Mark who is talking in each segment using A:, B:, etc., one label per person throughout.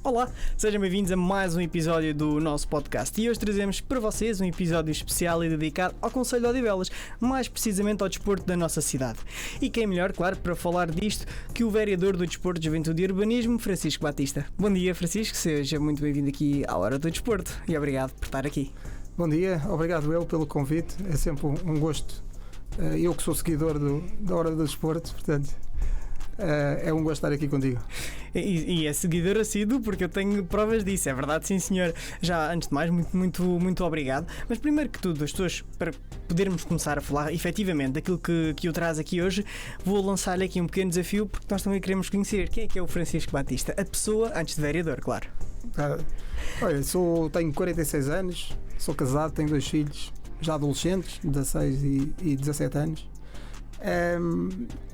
A: Olá, sejam bem-vindos a mais um episódio do nosso podcast e hoje trazemos para vocês um episódio especial e dedicado ao Concelho de Odivelas, mais precisamente ao desporto da nossa cidade. E quem é melhor, claro, para falar disto que o vereador do Desporto, Juventude e Urbanismo, Francisco Batista. Bom dia, Francisco, seja muito bem-vindo aqui à Hora do Desporto e obrigado por estar aqui.
B: Bom dia, obrigado eu pelo convite, é sempre um gosto. Eu que sou seguidor da Hora do Desporto, portanto... é um gosto estar aqui contigo.
A: E é seguidor assíduo porque eu tenho provas disso, é verdade, sim senhor. Já antes de mais, muito obrigado. Mas primeiro que tudo, as pessoas, para podermos começar a falar efetivamente daquilo que eu trago aqui hoje, vou lançar-lhe aqui um pequeno desafio porque nós também queremos conhecer quem é o Francisco Batista, a pessoa antes de vereador, claro.
B: Olha, tenho 46 anos, sou casado, tenho 2 filhos, já adolescentes, 16 e 17 anos.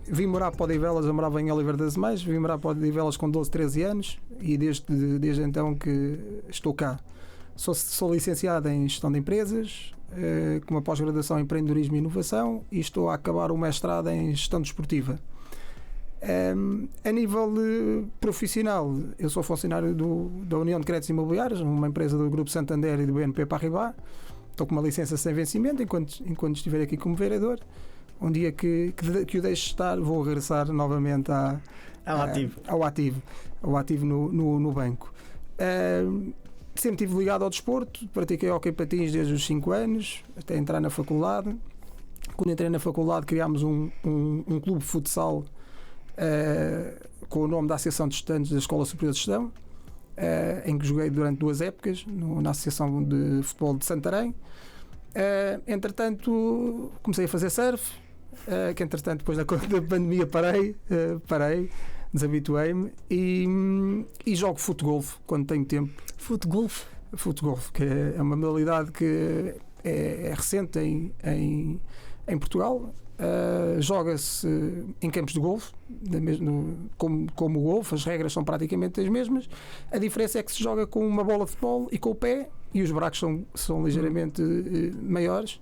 B: Vim morar para Odivelas, eu morava em Oliveira das Meias, vim morar para Odivelas com 12, 13 anos e desde então que estou cá. Sou licenciado em Gestão de Empresas, com uma pós-graduação em Empreendedorismo e Inovação e estou a acabar o mestrado em Gestão Desportiva. A nível profissional, eu sou funcionário da União de Créditos Imobiliários, uma empresa do Grupo Santander e do BNP Paribas. Estou com uma licença sem vencimento enquanto estiver aqui como vereador. Um dia que o deixe estar, vou regressar novamente ao ativo no banco. Sempre estive ligado ao desporto, pratiquei hóquei patins desde os 5 anos, até entrar na faculdade. Quando entrei na faculdade criámos um clube de futsal com o nome da Associação de Estudantes da Escola Superior de Gestão, em que joguei durante 2 épocas na Associação de Futebol de Santarém. Entretanto comecei a fazer surf, que entretanto depois da pandemia parei, desabituei-me e jogo futgolf quando tenho tempo.
A: Futgolf,
B: que é uma modalidade que é recente em Portugal. Joga-se em campos de golfe, como o golfe, as regras são praticamente as mesmas. A diferença é que se joga com uma bola de futebol e com o pé, e os buracos são ligeiramente maiores.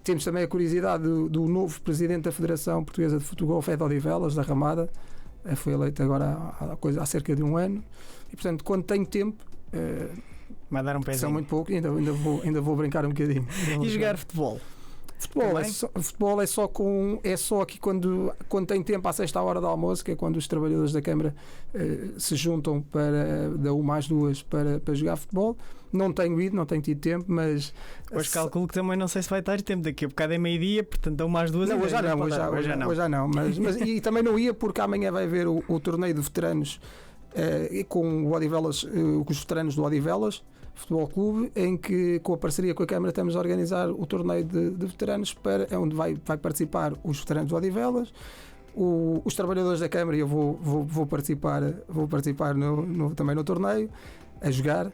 B: Temos também a curiosidade do novo presidente da Federação Portuguesa de Futebol, de Odivelas, da Ramada. Foi eleito agora há cerca de 1 ano. E, portanto, quando tenho tempo,
A: vai dar um pezinho.
B: São muito pouco, ainda vou brincar um bocadinho.
A: E jogar futebol?
B: Futebol é só aqui quando tem tempo à sexta hora do almoço, que é quando os trabalhadores da Câmara se juntam da 1 às 2 para jogar futebol. Não tenho tido tempo, mas
A: hoje calculo que também não sei se vai estar tempo, daqui a bocado é meio-dia, portanto a 1 às 2.
B: Não, hoje já não, mas e também não ia porque amanhã vai haver o torneio de veteranos com o Odivelas, com os veteranos do Odivelas Futebol Clube, em que com a parceria com a Câmara estamos a organizar o torneio de veteranos, onde vai participar os veteranos do Odivelas, os trabalhadores da Câmara, e eu vou participar também no torneio a jogar.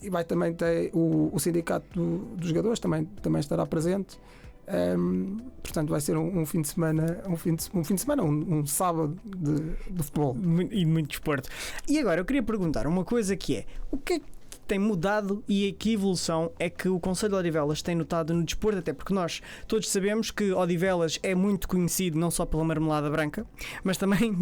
B: E vai também ter o sindicato dos jogadores também estará presente. Portanto vai ser um fim de semana, um sábado de futebol
A: e muito desporto. E agora eu queria perguntar uma coisa, que é: o que é que tem mudado e a que evolução é que o Concelho de Odivelas tem notado no desporto? Até porque nós todos sabemos que Odivelas é muito conhecido não só pela marmelada branca, mas também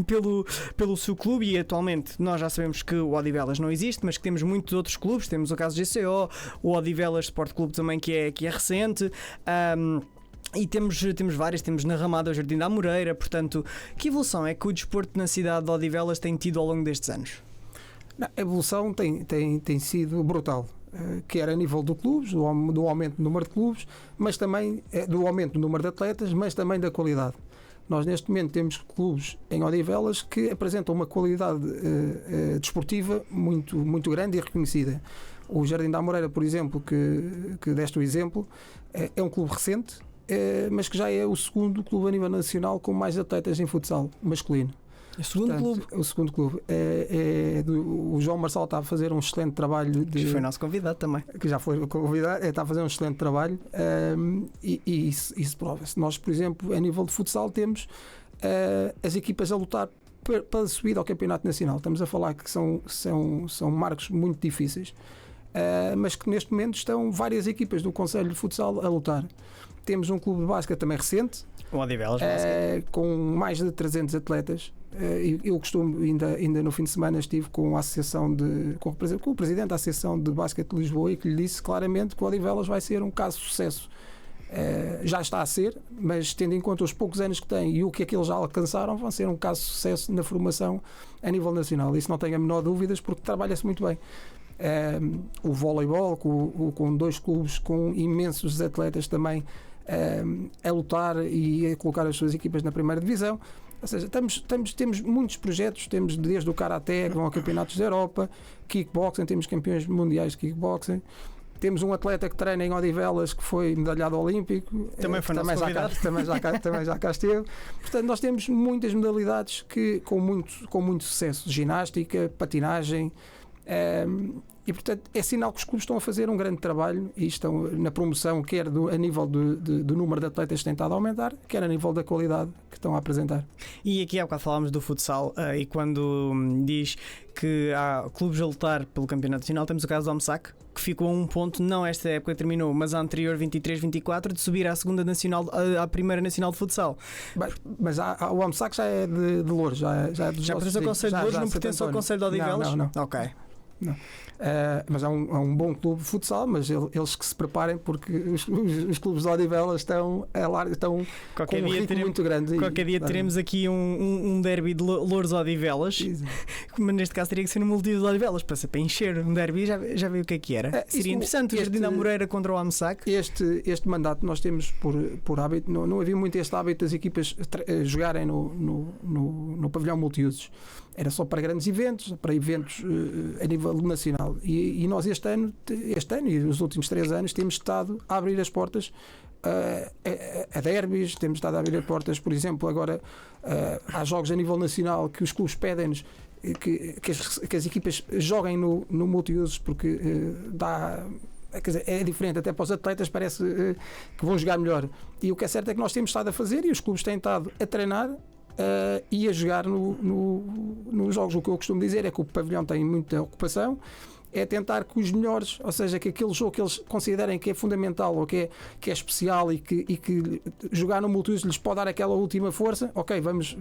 A: pelo seu clube, e atualmente nós já sabemos que o Odivelas não existe, mas que temos muitos outros clubes. Temos o caso do GCO, o Odivelas Sport Clube também, que é recente. E temos várias, temos na Ramada o Jardim da Amoreira. Portanto, que evolução é que o desporto na cidade de Odivelas tem tido ao longo destes anos?
B: A evolução tem sido brutal, quer a nível do clubes, do aumento do número de clubes, mas também do aumento do número de atletas, mas também da qualidade. Nós neste momento temos clubes em Odivelas que apresentam uma qualidade desportiva muito grande e reconhecida. O Jardim da Amoreira, por exemplo, que deste o exemplo, é um clube recente, mas que já é o segundo clube a nível nacional com mais atletas em futsal masculino.
A: O segundo clube
B: o João Marçal está a fazer um excelente trabalho.
A: Que foi nosso convidado também.
B: Que já foi convidado, está a fazer um excelente trabalho, e isso prova-se. Nós, por exemplo, a nível de futsal, temos as equipas a lutar para subir ao campeonato nacional. Estamos a falar que são marcos muito difíceis, mas que neste momento estão várias equipas do Concelho de Futsal a lutar. Temos um clube de basquete também recente,
A: O Odivelas
B: com mais de 300 atletas. Eu costumo, ainda no fim de semana, estive com a associação com o presidente da Associação de Basquete de Lisboa e que lhe disse claramente que o Odivelas vai ser um caso de sucesso. Já está a ser, mas tendo em conta os poucos anos que tem e o que é que eles já alcançaram, vão ser um caso de sucesso na formação a nível nacional. Isso não tenho a menor dúvidas, porque trabalha-se muito bem. O voleibol, com 2 clubes com imensos atletas também a lutar e a colocar as suas equipas na primeira divisão. Ou seja, temos muitos projetos, temos desde o Karaté, que vão a campeonatos da Europa, kickboxing, temos campeões mundiais de kickboxing. Temos um atleta que treina em Odivelas que foi medalhado olímpico.
A: Também foi nosso convidado.
B: Também já cá esteve. Portanto, nós temos muitas modalidades com muito sucesso. Ginástica, patinagem. E, portanto, é sinal que os clubes estão a fazer um grande trabalho e estão na promoção, quer a nível do número de atletas que têm estado a aumentar, quer a nível da qualidade que estão a apresentar.
A: E aqui há bocado falámos do futsal e quando diz que há clubes a lutar pelo campeonato nacional, temos o caso do Almsac, que ficou a 1 ponto, não esta época terminou, mas a anterior 23-24, de subir à segunda nacional, à primeira nacional de futsal.
B: Mas o Almsac já é de Loures, já
A: pertence ao Conselho de Loures, não pertence ao Conselho de Odivelas?
B: Não.
A: Ok.
B: Não. Mas é um bom clube de futsal, mas eles que se preparem, porque os clubes de Odivelas estão com um ritmo muito grande.
A: Qualquer dia teremos aqui um derby de Loures-Odivelas, mas neste caso teria que ser no Multiusos de Odivelas para encher um derby. Já viu o que era? Seria interessante. O Jardim da Moreira contra o Almsac.
B: Este mandato nós temos por hábito, não havia muito este hábito das equipas jogarem no pavilhão multiusos. Era só para grandes eventos, para eventos a nível nacional. E nós este ano e os últimos 3 anos temos estado a abrir as portas a derbys, temos estado a abrir as portas, por exemplo, agora há jogos a nível nacional que os clubes pedem-nos que as equipas joguem no multiusos, porque quer dizer, é diferente, até para os atletas parece que vão jogar melhor. E o que é certo é que nós temos estado a fazer e os clubes têm estado a treinar e a jogar nos jogos. O que eu costumo dizer é que o pavilhão tem muita ocupação, é tentar que os melhores, ou seja, que aquele jogo que eles considerem que é fundamental ou que é especial e que jogar no multiuso lhes pode dar aquela última força, ok, vamos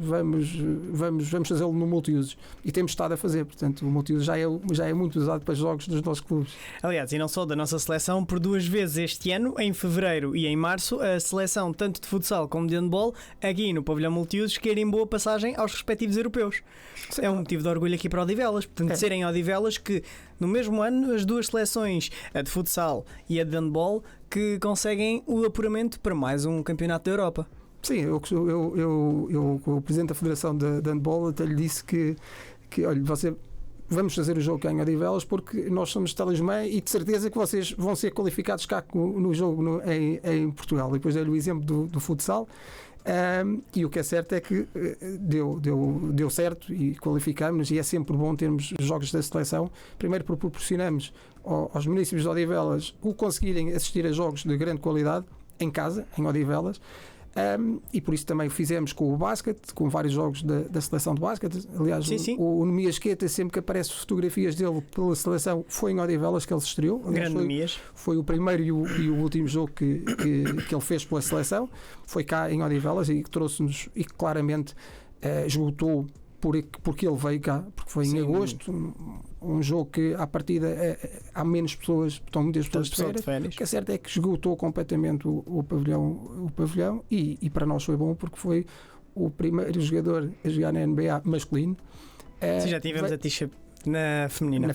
B: fazê-lo no multiuso. E temos estado a fazer, portanto, o multiuso já é muito usado para jogos dos nossos clubes.
A: Aliás, e não só da nossa seleção, por 2 vezes este ano, em fevereiro e em março, a seleção tanto de futsal como de handball, aqui no pavilhão multiusos, querem boa passagem aos respectivos europeus. Sim. É um motivo de orgulho aqui para Odivelas, portanto, serem Odivelas que no mesmo ano as 2 seleções, a de futsal e a de handball, que conseguem o apuramento para mais um campeonato da Europa.
B: Sim, o presidente da Federação de Handball até lhe disse que olha, vamos fazer o jogo cá em Odivelas porque nós somos talismã e de certeza que vocês vão ser qualificados cá no jogo em Portugal. E depois dei-lhe o exemplo do futsal. E o que é certo é que deu certo e qualificamos-nos, e é sempre bom termos jogos da seleção, primeiro porque proporcionamos aos municípios de Odivelas o conseguirem assistir a jogos de grande qualidade em casa, em Odivelas, e por isso também o fizemos com o basquete, com vários jogos da seleção de basquete. Aliás,
A: sim.
B: O Nemias Queta, sempre que aparece fotografias dele pela seleção, foi em Odivelas que ele se estreou.
A: Grande Nemias.
B: Foi o primeiro e o último jogo que ele fez pela seleção, foi cá em Odivelas, e que trouxe-nos e que claramente esgotou porque ele veio cá, porque foi em agosto, um jogo que à partida há menos pessoas, estão muitas pessoas de férias. O que é certo é que esgotou completamente o pavilhão e para nós foi bom porque foi o primeiro jogador a jogar na NBA masculino.
A: Sim, já tivemos a Tisha na feminina.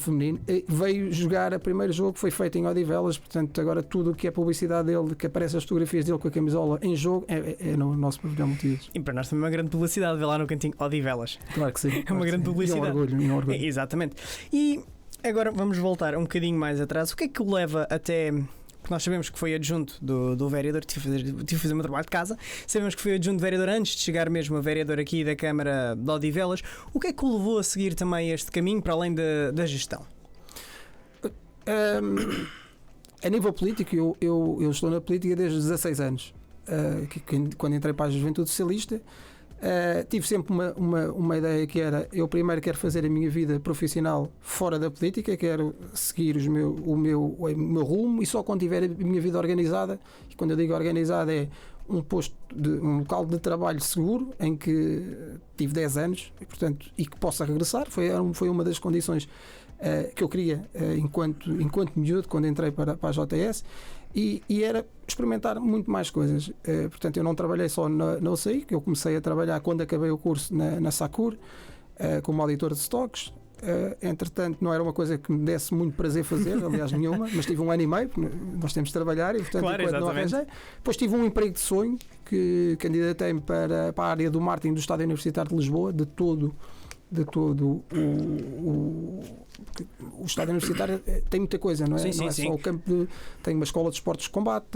B: Veio jogar o primeiro jogo que foi feito em Odivelas, portanto agora tudo o que é publicidade dele, que aparece as fotografias dele com a camisola em jogo, é no nosso pavilhão multiusos.
A: E para nós também é uma grande publicidade ver lá no cantinho Odivelas.
B: Claro que sim.
A: É uma grande publicidade.
B: E um orgulho.
A: Exatamente. E agora vamos voltar um bocadinho mais atrás. O que é que o leva até... Porque nós sabemos que foi adjunto do vereador, tive de fazer o meu trabalho de casa. Sabemos que foi adjunto de vereador antes de chegar mesmo a vereador aqui da Câmara de Odivelas. O que é que o levou a seguir também este caminho, para além da gestão?
B: A nível político, eu estou na política desde os 16 anos. Quando entrei para a Juventude Socialista, tive sempre uma ideia que era: eu primeiro quero fazer a minha vida profissional fora da política, quero seguir o meu rumo, e só quando tiver a minha vida organizada, e quando eu digo organizada é um local de trabalho seguro em que tive 10 anos e que possa regressar. Foi uma das condições que eu queria enquanto miúdo, quando entrei para a JS, e era experimentar muito mais coisas. Portanto, eu não trabalhei só na UCI, que eu comecei a trabalhar quando acabei o curso na SACUR, como auditor de estoques. Entretanto, não era uma coisa que me desse muito prazer fazer, aliás, nenhuma, mas tive 1 ano e meio, nós temos de trabalhar, e portanto,
A: claro,
B: enquanto não arranjei. Depois tive um emprego de sonho, que candidatei-me para a área do marketing do Estádio Universitário de Lisboa, de todo o Estádio Universitário tem muita coisa, não é?
A: Sim,
B: não é
A: sim.
B: só o campo tem uma escola de esportes de combate,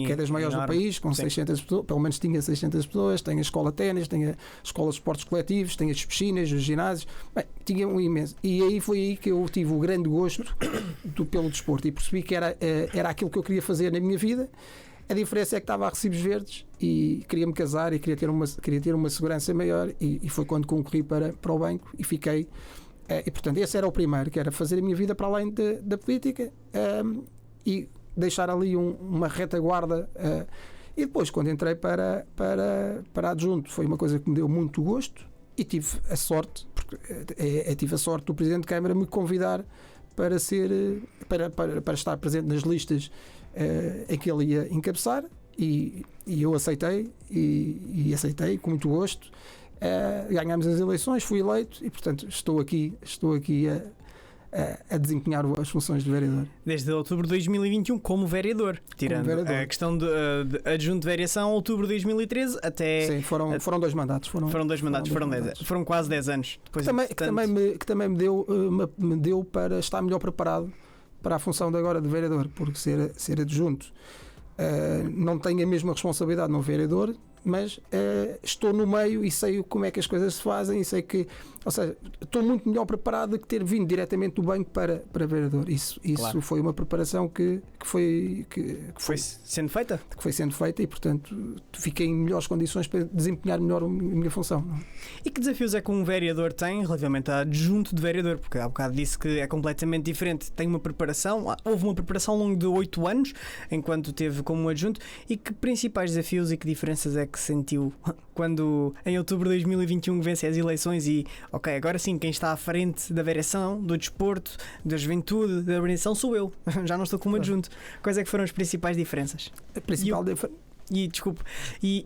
B: que é das maiores do país, com 600 pessoas, pelo menos tinha 600 pessoas, tem a escola de ténis, tem a escola de esportes coletivos, tem as piscinas, os ginásios, bem, tinha um imenso. E aí foi aí que eu tive o grande gosto pelo desporto e percebi que era aquilo que eu queria fazer na minha vida. A diferença é que estava a recibos verdes e queria-me casar e queria ter uma segurança maior, e foi quando concorri para o banco e fiquei. E portanto, esse era o primeiro, que era fazer a minha vida para além da política, e deixar ali uma retaguarda. E depois, quando entrei para adjunto, foi uma coisa que me deu muito gosto, e tive a sorte, do Presidente de Câmara me convidar para estar presente nas listas em que ele ia encabeçar, e eu aceitei, e aceitei com muito gosto. Ganhámos as eleições, fui eleito, e portanto estou aqui a desempenhar as funções de vereador.
A: Desde outubro de 2021 como vererador, tirando a questão de adjunto de variação, outubro de 2013 até...
B: Sim, foram 2 mandatos.
A: Foram quase 10 anos. Depois,
B: que também me deu para estar melhor preparado para a função de agora de vereador, porque ser adjunto não tenho a mesma responsabilidade no vereador, mas estou no meio e sei como é que as coisas se fazem, e sei que, ou seja, estou muito melhor preparado do que ter vindo diretamente do banco para vereador. Isso claro. Foi uma preparação que foi
A: sendo feita?
B: Que foi sendo feita, e portanto fiquei em melhores condições para desempenhar melhor a minha função.
A: E que desafios é que um vereador tem relativamente a adjunto de vereador? Porque há bocado disse que é completamente diferente. Tem uma preparação, houve uma preparação ao longo de 8 anos enquanto teve como adjunto, e que principais desafios e que diferenças é que sentiu quando em outubro de 2021 vence as eleições e ok, agora sim, quem está à frente da vereação, do desporto, da juventude, da organização sou eu, já não estou como adjunto. Quais é que foram as principais diferenças?
B: A principal diferença...
A: E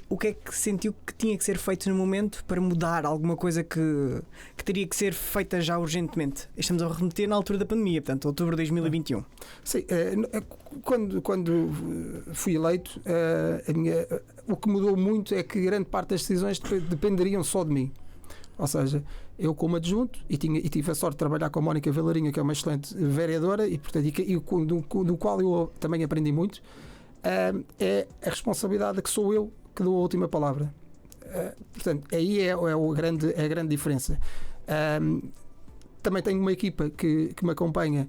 A: o que é que sentiu que tinha que ser feito no momento para mudar alguma coisa que teria que ser feita já urgentemente? Estamos a remeter na altura da pandemia, portanto, outubro de 2021.
B: Sim, quando fui eleito, o que mudou muito é que grande parte das decisões dependeriam só de mim. Ou seja, eu como adjunto, e tive a sorte de trabalhar com a Mónica Velarinha, que é uma excelente vereadora, e portanto, do qual eu também aprendi muito. É a responsabilidade que sou eu que dou a última palavra. Portanto, aí é a grande diferença. Também tenho uma equipa que me acompanha,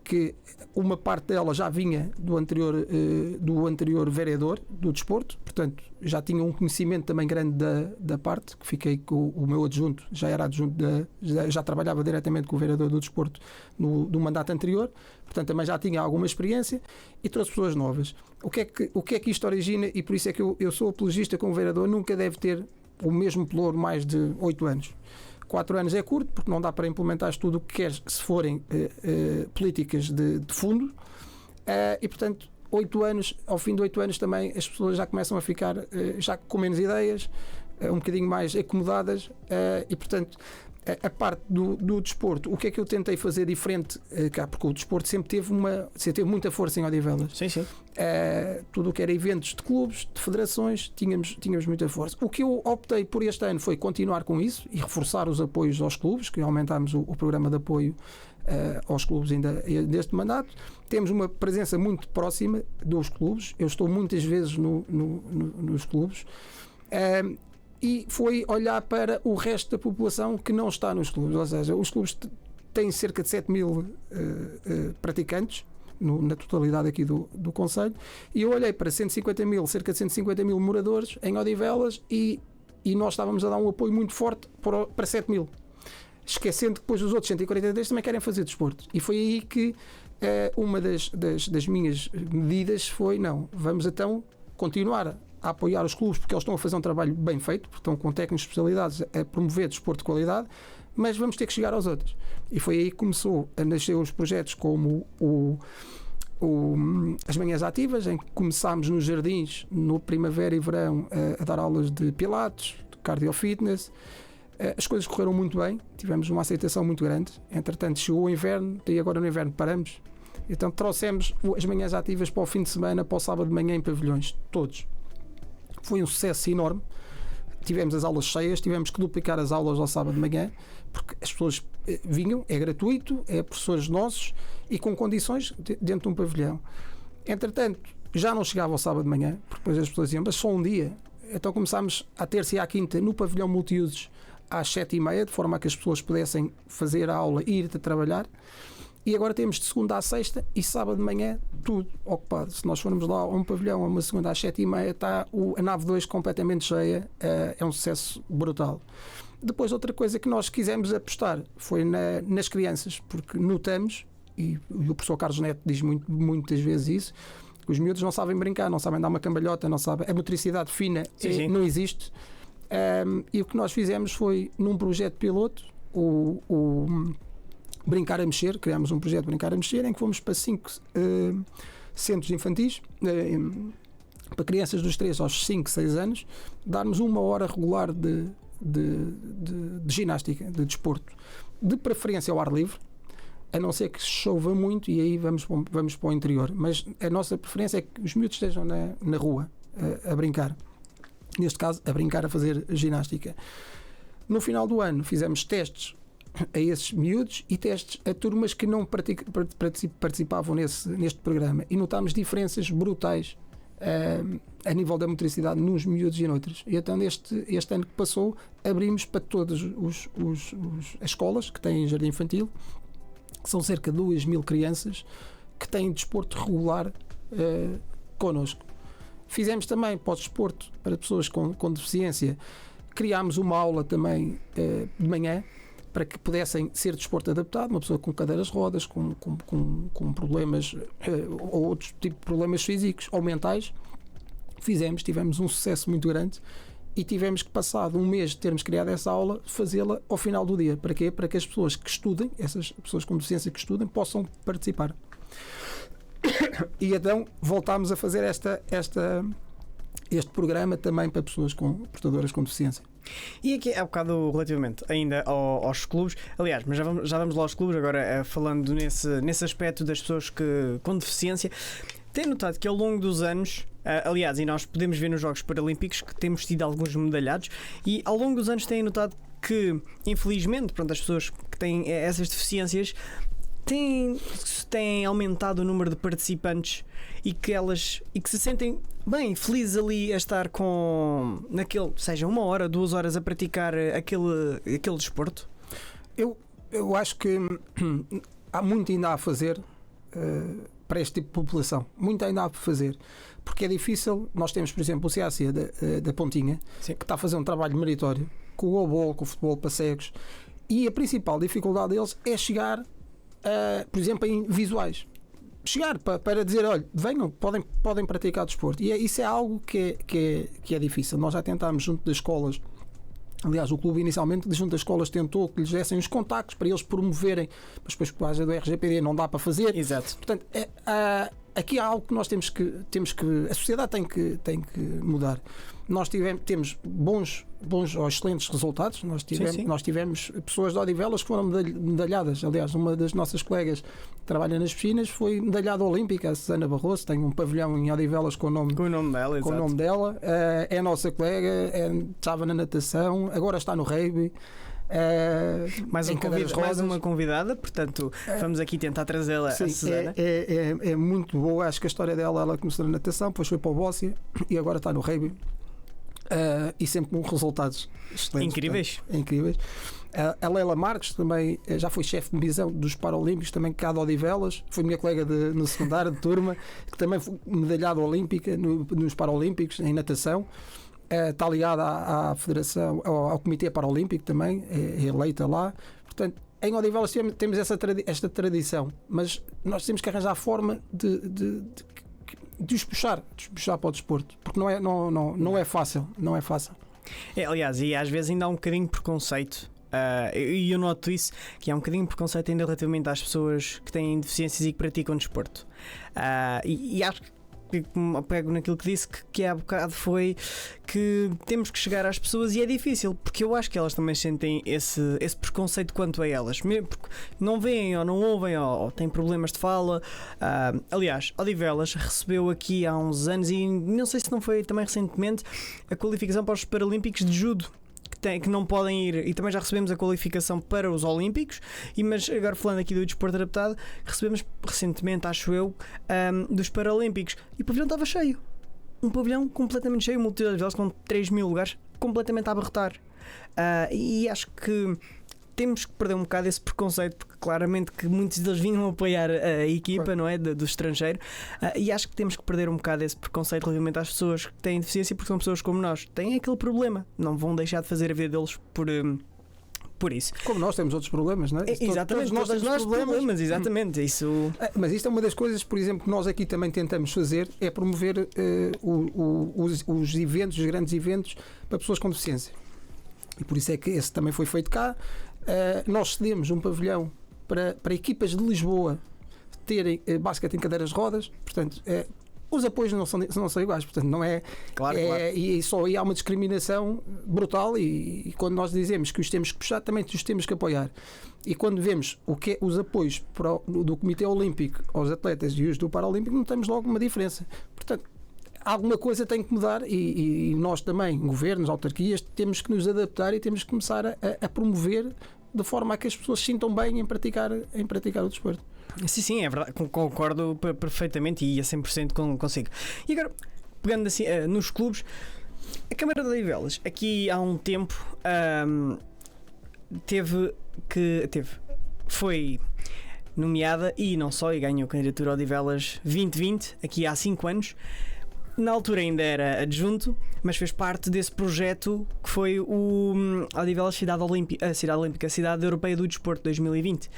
B: que uma parte dela já vinha do anterior vereador do desporto, portanto já tinha um conhecimento também grande da parte, que fiquei com o meu adjunto, já era adjunto, já trabalhava diretamente com o vereador do desporto do mandato anterior, portanto também já tinha alguma experiência, e trouxe pessoas novas. O que é que isto origina? E por isso é que eu sou apologista que um vereador nunca deve ter o mesmo pelouro mais de 8 anos. 4 anos é curto, porque não dá para implementar tudo o que queres se forem políticas de fundo, e portanto 8 anos, ao fim de 8 anos também as pessoas já começam a ficar já com menos ideias, um bocadinho mais acomodadas, e portanto a parte do desporto, o que é que eu tentei fazer diferente cá, porque o desporto sempre teve muita força em Odivelas.
A: Sim.
B: Tudo o que era eventos de clubes, de federações, tínhamos muita força. O que eu optei por este ano foi continuar com isso e reforçar os apoios aos clubes, que aumentámos o programa de apoio aos clubes ainda deste mandato. Temos uma presença muito próxima dos clubes, eu estou muitas vezes nos clubes, e foi olhar para o resto da população que não está nos clubes, ou seja, os clubes têm cerca de 7 mil praticantes na totalidade aqui do concelho, e eu olhei para cerca de 150 mil moradores em Odivelas, e nós estávamos a dar um apoio muito forte para 7 mil, esquecendo que depois os outros 143 também querem fazer desporto, e foi aí que uma das minhas medidas foi, não, vamos então continuar a apoiar os clubes porque eles estão a fazer um trabalho bem feito, porque estão com técnicos especializados a promover desporto de qualidade, mas vamos ter que chegar aos outros. E foi aí que começou a nascer os projetos como as manhãs ativas, em que começámos nos jardins, no primavera e verão, a dar aulas de pilates, de cardio fitness. As coisas correram muito bem, tivemos uma aceitação muito grande. Entretanto, chegou o inverno e agora no inverno paramos. Então trouxemos as manhãs ativas para o fim de semana, para o sábado de manhã em pavilhões, todos. Foi um sucesso enorme. Tivemos as aulas cheias, tivemos que duplicar as aulas ao sábado de manhã, porque as pessoas vinham, é gratuito, é professores nossos e com condições dentro de um pavilhão. Entretanto, já não chegava ao sábado de manhã, porque depois as pessoas diziam, mas só um dia. Então começámos à terça e à quinta no pavilhão multiusos às 7h30, de forma a que as pessoas pudessem fazer a aula e ir trabalhar. E agora temos de segunda à sexta e sábado de manhã tudo ocupado. Se nós formos lá a um pavilhão, a uma segunda às 7h30, está a nave 2 completamente cheia. É um sucesso brutal. Depois, outra coisa que nós quisemos apostar foi nas crianças, porque notamos, e o professor Carlos Neto diz muitas vezes isso, que os miúdos não sabem brincar, não sabem dar uma cambalhota, não sabem. A motricidade fina não existe. E o que nós fizemos foi, num projeto piloto, o Brincar a Mexer, criámos um projeto Brincar a Mexer, em que fomos para 5 centros infantis, para crianças dos 3 aos 5, 6 anos, darmos 1 hora regular de ginástica, de desporto, de preferência ao ar livre, a não ser que chova muito e aí vamos para o interior. Mas a nossa preferência é que os miúdos estejam na rua a brincar. Neste caso, a brincar, a fazer ginástica. No final do ano fizemos testes a esses miúdos e testes a turmas que não participavam neste programa e notámos diferenças brutais a nível da motricidade nos miúdos e noutros. E então este ano que passou abrimos para todas as escolas que têm jardim infantil, que são cerca de 2.000 crianças que têm desporto regular connosco. Fizemos também para o desporto para pessoas com deficiência, criámos uma aula também de manhã para que pudessem ser desporto adaptado, uma pessoa com cadeiras de rodas, com problemas ou outros tipos de problemas físicos ou mentais. Tivemos um sucesso muito grande e tivemos que, passado um mês de termos criado essa aula, fazê-la ao final do dia. Para quê? Para que as pessoas que estudem, essas pessoas com deficiência que estudem, possam participar. E então voltámos a fazer este programa também para pessoas portadoras com deficiência.
A: E aqui há bocado relativamente ainda aos clubes, aliás, mas já vamos lá aos clubes, agora falando nesse aspecto das pessoas com deficiência. Tenho notado que ao longo dos anos, aliás, e nós podemos ver nos Jogos Paralímpicos que temos tido alguns medalhados, e ao longo dos anos tenho notado que, infelizmente, as pessoas que têm essas deficiências têm aumentado o número de participantes e que se sentem bem felizes ali a estar seja 1 hora, 2 horas a praticar aquele desporto.
B: Eu acho que há muito ainda a fazer para este tipo de população, muito ainda a fazer, porque é difícil. Nós temos, por exemplo, o CAC da Pontinha, sim, que está a fazer um trabalho meritório com o goalball, com o futebol para cegos, e a principal dificuldade deles é chegar, por exemplo, em visuais. Chegar para dizer, olha, venham, podem praticar desporto. E isso é algo que é difícil. Nós já tentámos junto das escolas. Aliás, o clube inicialmente, junto das escolas, tentou que lhes dessem os contactos para eles promoverem, mas depois, por causa do RGPD, não dá para fazer.
A: Exato.
B: Portanto, aqui há algo que nós temos que a sociedade tem que mudar. Nós temos bons ou excelentes resultados. Nós tivemos pessoas de Odivelas que foram medalhadas. Aliás, uma das nossas colegas que trabalha nas piscinas foi medalhada olímpica, a Susana Barroso, tem um pavilhão em Odivelas com o nome dela. É a nossa colega, estava na natação, agora está no rugby.
A: Mais uma convidada, portanto vamos aqui tentar trazê-la, a Susana.
B: É muito boa, acho que a história dela, ela começou na natação, depois foi para o Bóssia e agora está no rugby. E sempre com resultados excelentes. Incríveis. A Leila Marques também já foi chefe de divisão dos Paralímpicos, também cá de Odivelas, foi minha colega no secundário de turma, que também foi medalhada olímpica nos Paralímpicos em natação. Está ligada à Federação, ao Comitê Paralímpico também, é eleita lá. Portanto, em Odivelas temos esta tradição, mas nós temos que arranjar a forma de os puxar para o desporto, porque não é fácil.
A: Aliás, e às vezes ainda há um bocadinho de preconceito. E eu noto isso, que há um bocadinho de preconceito ainda relativamente às pessoas que têm deficiências e que praticam desporto. E acho que pego naquilo que disse que há bocado, foi que temos que chegar às pessoas, e é difícil, porque eu acho que elas também sentem esse preconceito quanto a elas, mesmo porque não veem ou não ouvem ou têm problemas de fala. Aliás, Odivelas recebeu aqui há uns anos, e não sei se não foi também recentemente, a qualificação para os Paralímpicos de Judo, que não podem ir, e também já recebemos a qualificação para os Olímpicos. Mas agora, falando aqui do desporto adaptado, recebemos recentemente, acho eu, dos Paralímpicos, e o pavilhão estava cheio, um pavilhão completamente cheio, multidão de com 3.000 lugares, completamente a abarrotar. E acho que temos que perder um bocado esse preconceito, porque claramente que muitos deles vinham apoiar a equipa, não é? Do estrangeiro. E acho que temos que perder um bocado esse preconceito relativamente às pessoas que têm deficiência, porque são pessoas como nós, têm aquele problema, não vão deixar de fazer a vida deles por isso.
B: Como nós temos outros problemas, não é?
A: Exatamente, nós temos problemas, exatamente. Isso...
B: Mas isto é uma das coisas, por exemplo, que nós aqui também tentamos fazer, é promover os eventos, os grandes eventos para pessoas com deficiência. E por isso é que esse também foi feito cá. Nós cedemos um pavilhão para equipas de Lisboa terem basquete em cadeiras de rodas, portanto, os apoios não são iguais, portanto, não é.
A: Claro.
B: E só aí há uma discriminação brutal, e quando nós dizemos que os temos que puxar, também os temos que apoiar. E quando vemos o que é os apoios do Comitê Olímpico aos atletas e os do Paralímpico, não temos logo uma diferença. Portanto, alguma coisa tem que mudar, e nós também, governos, autarquias, temos que nos adaptar e temos que começar a promover de forma a que as pessoas se sintam bem em praticar o desporto.
A: Sim, é verdade, concordo perfeitamente e a 100% consigo. E agora, pegando assim nos clubes, a Câmara de Odivelas, aqui há um tempo, foi nomeada, e não só, e ganhou a candidatura Odivelas 2020, aqui há 5 anos. Na altura ainda era adjunto, mas fez parte desse projeto que foi o Odivelas Cidade Olímpica, a Cidade Europeia do Desporto 2020.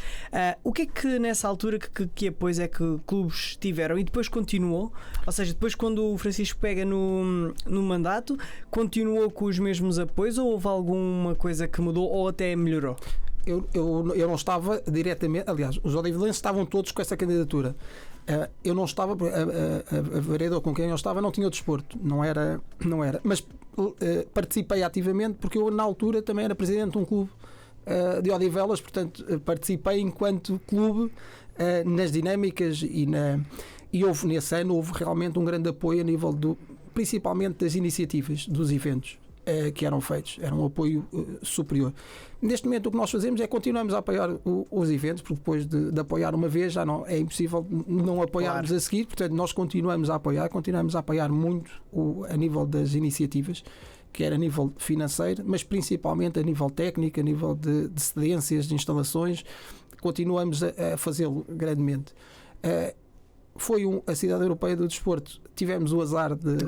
A: O que é que nessa altura, que apoios é que clubes tiveram? E depois continuou? Ou seja, depois, quando o Francisco pega no mandato, continuou com os mesmos apoios, ou houve alguma coisa que mudou ou até melhorou?
B: Eu não estava diretamente, aliás, os odivelenses estavam todos com essa candidatura. Eu não estava, a vereador com quem eu estava não tinha o desporto, não era, mas participei ativamente, porque eu na altura também era presidente de um clube de Odivelas, portanto participei enquanto clube nas dinâmicas, e houve nesse ano realmente um grande apoio a nível principalmente das iniciativas, dos eventos que eram feitos, era um apoio superior. Neste momento o que nós fazemos é continuamos a apoiar os eventos, porque depois de apoiar uma vez já não é impossível não apoiarmos, claro, a seguir, portanto nós continuamos a apoiar muito a nível das iniciativas, quer a nível financeiro, mas principalmente a nível técnico, a nível de cedências, de instalações, continuamos a fazê-lo grandemente. Foi a Cidade Europeia do Desporto, tivemos o azar de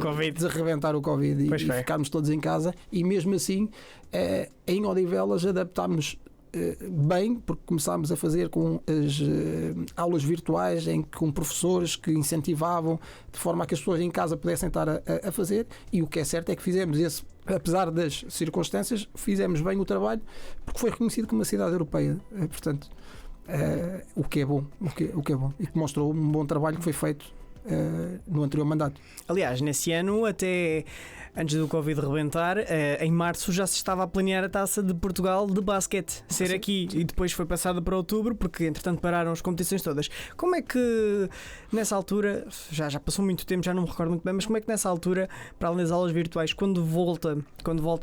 B: arrebentar o Covid e ficarmos todos em casa, e mesmo assim em Odivelas adaptámos bem, porque começámos a fazer com as aulas virtuais, com professores que incentivavam de forma a que as pessoas em casa pudessem estar a fazer, e o que é certo é que fizemos apesar das circunstâncias, fizemos bem o trabalho, porque foi reconhecido como uma cidade europeia, portanto o que é bom, e que mostrou um bom trabalho que foi feito no anterior mandato.
A: Aliás, nesse ano, até antes do Covid rebentar, em março já se estava a planear a Taça de Portugal de basquete ser aqui, e depois foi passada para outubro, porque entretanto pararam as competições todas. Como é que nessa altura, já passou muito tempo, já não me recordo muito bem, mas como é que nessa altura, para além das aulas virtuais, quando volta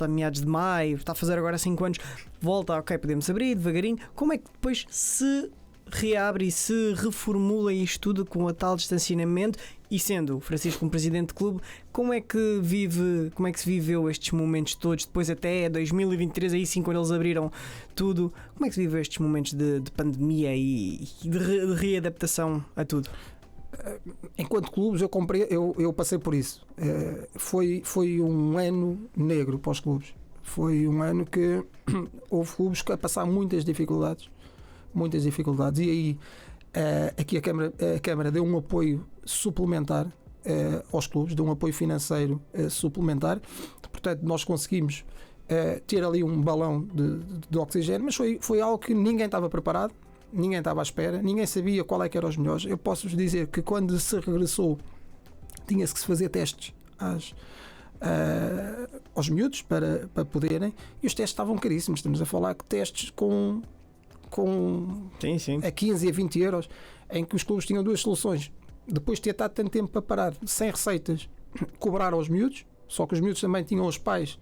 A: a meados de maio, está a fazer agora 5 anos, volta, ok, podemos abrir devagarinho, como é que depois se reabre e se reformula isto tudo com a tal distanciamento? E sendo o Francisco como presidente de clube, como é que se viveu estes momentos todos, depois até 2023, aí sim, quando eles abriram tudo, como é que se viveu estes momentos de pandemia e de readaptação a tudo?
B: Enquanto clubes eu passei por isso. Foi um ano negro para os clubes. Foi um ano que houve clubes que a passar muitas dificuldades, e aí aqui a Câmara deu um apoio suplementar aos clubes, de um apoio financeiro suplementar. Portanto, nós conseguimos ter ali um balão de oxigênio, mas foi algo que ninguém estava preparado, ninguém estava à espera, ninguém sabia qual é que eram os melhores. Eu posso-vos dizer que quando se regressou, tinha-se que se fazer testes aos miúdos para poderem, e os testes estavam caríssimos. Estamos a falar que testes com
A: sim.
B: a 15 e a 20 euros, em que os clubes tinham duas soluções: depois de ter estado tanto tempo para parar, sem receitas, cobrar aos miúdos, só que os miúdos também tinham os pais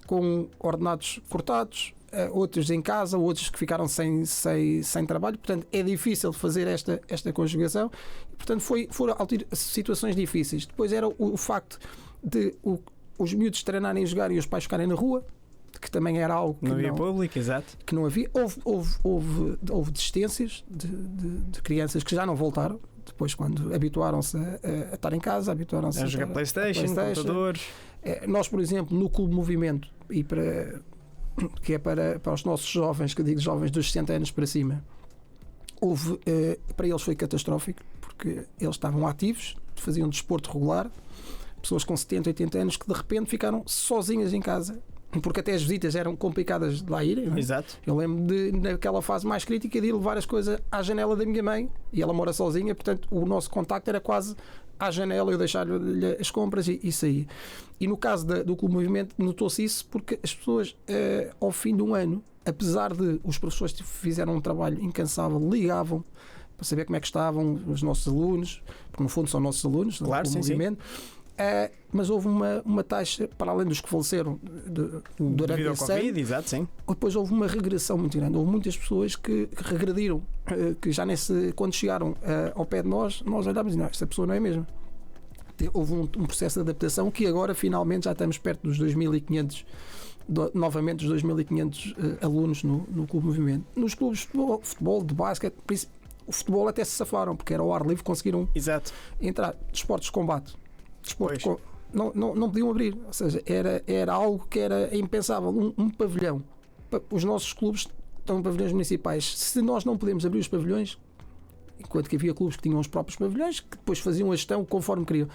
B: com ordenados cortados, outros em casa, outros que ficaram sem trabalho. Portanto, é difícil fazer esta conjugação, e, portanto, foram situações difíceis. Depois era o facto de os miúdos treinarem e jogarem e os pais ficarem na rua, que também era algo que
A: não havia público, exato.
B: Que não havia. Houve desistências de crianças que já não voltaram, depois, quando habituaram-se a estar em casa, habituaram-se
A: a jogar PlayStation, computadores.
B: Nós, por exemplo, no Clube Movimento, que é para os nossos jovens, que eu digo jovens dos 60 anos para cima, para eles foi catastrófico, porque eles estavam ativos, faziam desporto regular, pessoas com 70, 80 anos que de repente ficaram sozinhas em casa, porque até as visitas eram complicadas de lá irem. Não é?
A: Exato.
B: Eu lembro naquela fase mais crítica de ir levar as coisas à janela da minha mãe, e ela mora sozinha, portanto o nosso contacto era quase à janela, eu deixar-lhe as compras e sair. E no caso do Clube Movimento notou-se isso, porque as pessoas ao fim de um ano, apesar de os professores fizeram um trabalho incansável, ligavam para saber como é que estavam os nossos alunos, porque no fundo são nossos alunos,
A: claro,
B: do Clube Movimento. Mas houve uma taxa, para além dos que faleceram durante esse
A: Covid, exato, sim.
B: Depois houve uma regressão muito grande. Houve muitas pessoas que regrediram, que já quando chegaram ao pé de nós olhámos e não, esta pessoa não é mesmo. Houve um processo de adaptação que agora finalmente já estamos perto dos 2.500, novamente os 2.500 alunos no Clube Movimento. Nos clubes de futebol, de basquete, o futebol até se safaram, porque era ao ar livre, conseguiram entrar. Desportos de combate. Não podiam abrir, ou seja, era algo que era impensável. Um pavilhão, os nossos clubes estão em pavilhões municipais. Se nós não podemos abrir os pavilhões, enquanto que havia clubes que tinham os próprios pavilhões, que depois faziam a gestão conforme queriam.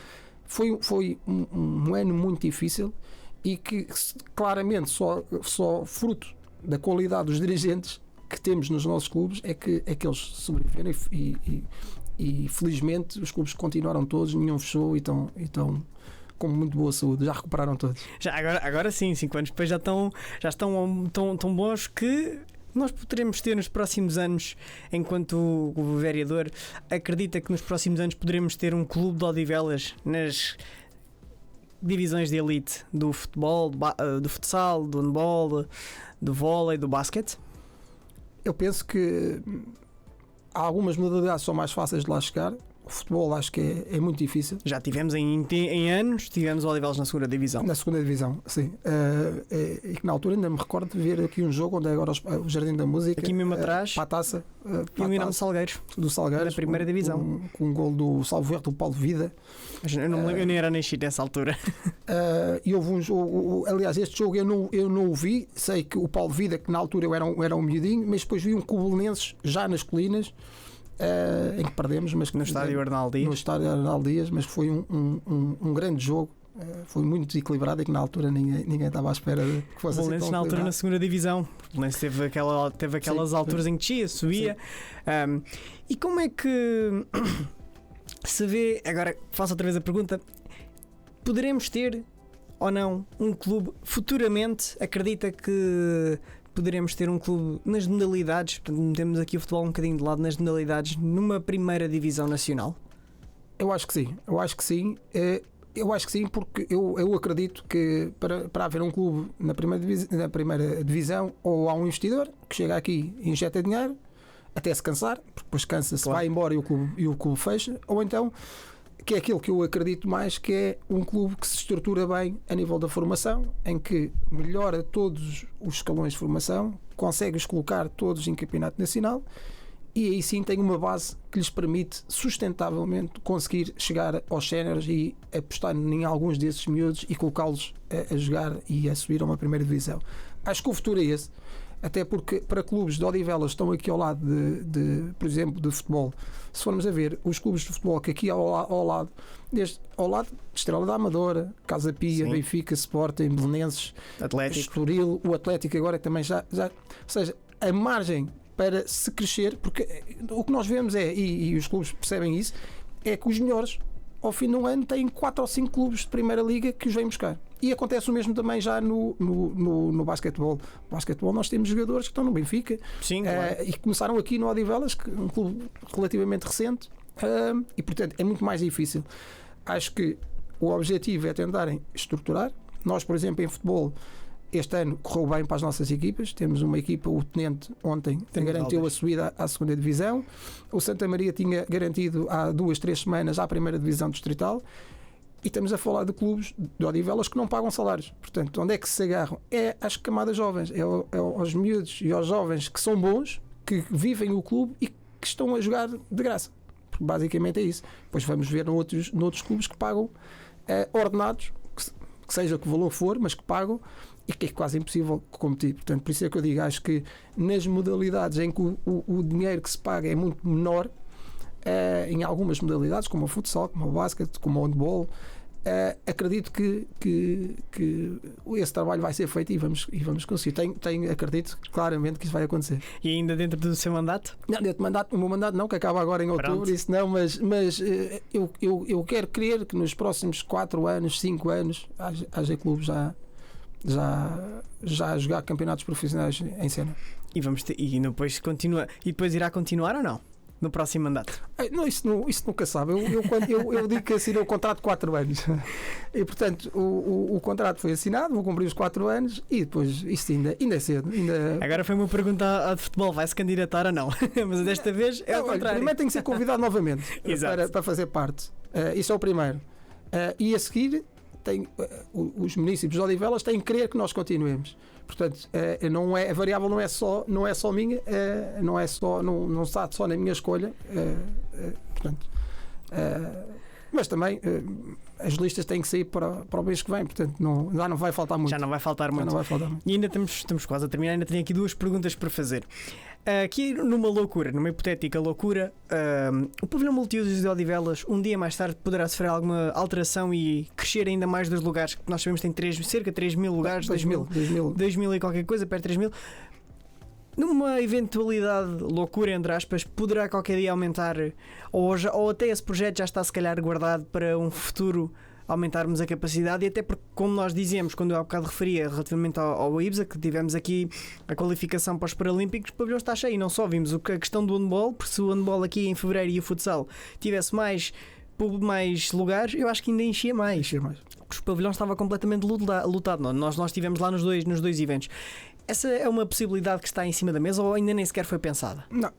B: Foi um ano muito difícil, e que claramente só fruto da qualidade dos dirigentes que temos nos nossos clubes é que eles sobreviveram, e felizmente os clubes continuaram todos, nenhum fechou, e estão com muito boa saúde, já recuperaram todos.
A: Já, agora sim, 5 anos depois já estão tão bons que nós poderemos ter nos próximos anos, enquanto o vereador acredita que nos próximos anos poderemos ter um clube de Odivelas nas divisões de elite do futebol, do futsal, do handball, do vôlei, do basquete?
B: Eu penso que há algumas modalidades que são mais fáceis de lá chegar. O futebol acho que é muito difícil.
A: Já tivemos em anos, tivemos Odivelas na segunda divisão.
B: Na segunda divisão, sim. E que na altura ainda me recordo de ver aqui um jogo onde é agora o Jardim da Música.
A: Aqui mesmo atrás.
B: Para a taça.
A: E o Mirão Salgueiros.
B: Do Salgueiros.
A: Na primeira divisão.
B: Com um gol do Salvo Verde, do Paulo Vida.
A: Mas eu não me lembro, eu nem era nascido nessa altura.
B: E houve um jogo, aliás, este jogo eu não o vi. Sei que o Paulo Vida, que na altura eu era um miudinho, mas depois vi um Cobelenenses já nas colinas. Em que perdemos, mas
A: no estádio Arnaldo Dias.
B: No estádio Arnaldo Dias, mas foi um grande jogo. Foi muito desequilibrado, e que na altura ninguém estava à espera de que fosse assim.
A: Na altura na segunda divisão. O Belenenses teve aquelas alturas em que descia, subia. E como é que se vê, agora faço outra vez a pergunta, poderemos ter ou não um clube futuramente? Acredita que poderemos ter um clube nas modalidades, portanto metemos aqui o futebol um bocadinho de lado, nas modalidades, numa primeira divisão nacional?
B: Eu acho que sim, porque eu acredito que para haver um clube na primeira divisão, ou há um investidor que chega aqui e injeta dinheiro até se cansar, porque depois cansa-se, claro, vai embora e o clube fecha, ou então, que é aquilo que eu acredito mais, que é um clube que se estrutura bem a nível da formação, em que melhora todos os escalões de formação, consegue-os colocar todos em campeonato nacional, e aí sim tem uma base que lhes permite sustentavelmente conseguir chegar aos séniores e apostar em alguns desses miúdos e colocá-los a jogar e a subir a uma primeira divisão. Acho que o futuro é esse. Até porque para clubes de Odivelas estão aqui ao lado por exemplo, de futebol. Se formos a ver os clubes de futebol que aqui ao lado Estrela da Amadora, Casa Pia,
A: Sim.
B: Benfica, Sporting, Belenenses,
A: Atlético.
B: Estoril, o Atlético agora também já. Ou seja, a margem para se crescer, porque o que nós vemos e os clubes percebem isso, é que os melhores, ao fim do ano, têm 4 ou 5 clubes de Primeira Liga que os vêm buscar. E acontece o mesmo também já no basquetebol. No basquetebol nós temos jogadores que estão no Benfica.
A: Sim, claro.
B: E começaram aqui no Odivelas, um clube relativamente recente, e portanto é muito mais difícil. Acho que o objetivo é tentarem estruturar. Nós, por exemplo, em futebol, este ano correu bem para as nossas equipas. Temos uma equipa, o Tenente ontem garantiu a subida à segunda divisão. O Santa Maria tinha garantido há 2-3 semanas à primeira divisão distrital. E estamos a falar de clubes de Odivelas que não pagam salários. Portanto, onde é que se agarram? É às camadas jovens, é aos miúdos e aos jovens que são bons, que vivem o clube e que estão a jogar de graça. Porque basicamente é isso. Depois vamos ver noutros clubes que pagam ordenados, que seja que valor for, mas que pagam, e que é quase impossível competir. Portanto, por isso é que eu digo, acho que nas modalidades em que o dinheiro que se paga é muito menor, em algumas modalidades, como o futsal, como o basquete, como o handball, acredito que esse trabalho vai ser feito e vamos conseguir. Acredito claramente que isso vai acontecer.
A: E ainda dentro do seu mandato?
B: Não, dentro do mandato, o meu mandato não, que acaba agora em outubro, isso não, mas eu quero crer que nos próximos 4 anos, 5 anos, haja clubes já a jogar campeonatos profissionais em cena.
A: E depois irá continuar ou não? No próximo mandato?
B: Não, isso nunca sabe. Eu digo que assinei o contrato de 4 anos. E portanto o contrato foi assinado, vou cumprir os 4 anos e depois isso ainda é cedo.
A: Agora foi uma pergunta à de futebol, vai-se candidatar ou não? Mas desta vez é o contrário.
B: Primeiro tem que ser convidado novamente para fazer parte. Isso é o primeiro. E a seguir os municípios de Odivelas têm que querer que nós continuemos. Portanto, a variável não é só minha, não está só na minha escolha. Portanto, mas também as listas têm que sair para o mês que vem, portanto já não vai faltar muito.
A: Já não vai faltar muito. E ainda estamos quase a terminar, ainda tenho aqui 2 perguntas para fazer. Aqui numa hipotética loucura, o pavilhão multiusos de Odivelas um dia mais tarde poderá sofrer alguma alteração e crescer ainda mais dos lugares que nós sabemos que tem cerca de 3 mil lugares, 2 mil e qualquer coisa, perto de 3 mil. Numa eventualidade loucura, entre aspas, poderá qualquer dia aumentar, ou até esse projeto já está se calhar guardado para um futuro aumentarmos a capacidade, e até porque, como nós dizíamos, quando eu há bocado referia relativamente ao IBSA, que tivemos aqui a qualificação para os Paralímpicos, o pavilhão está cheio, e não só vimos a questão do handball, porque se o handball aqui em fevereiro e o futsal tivesse mais lugares, eu acho que ainda enchia mais. O pavilhão estava completamente lotado. Nós estivemos lá nos dois eventos. Essa é uma possibilidade que está em cima da mesa ou ainda nem sequer foi pensada?
B: Não,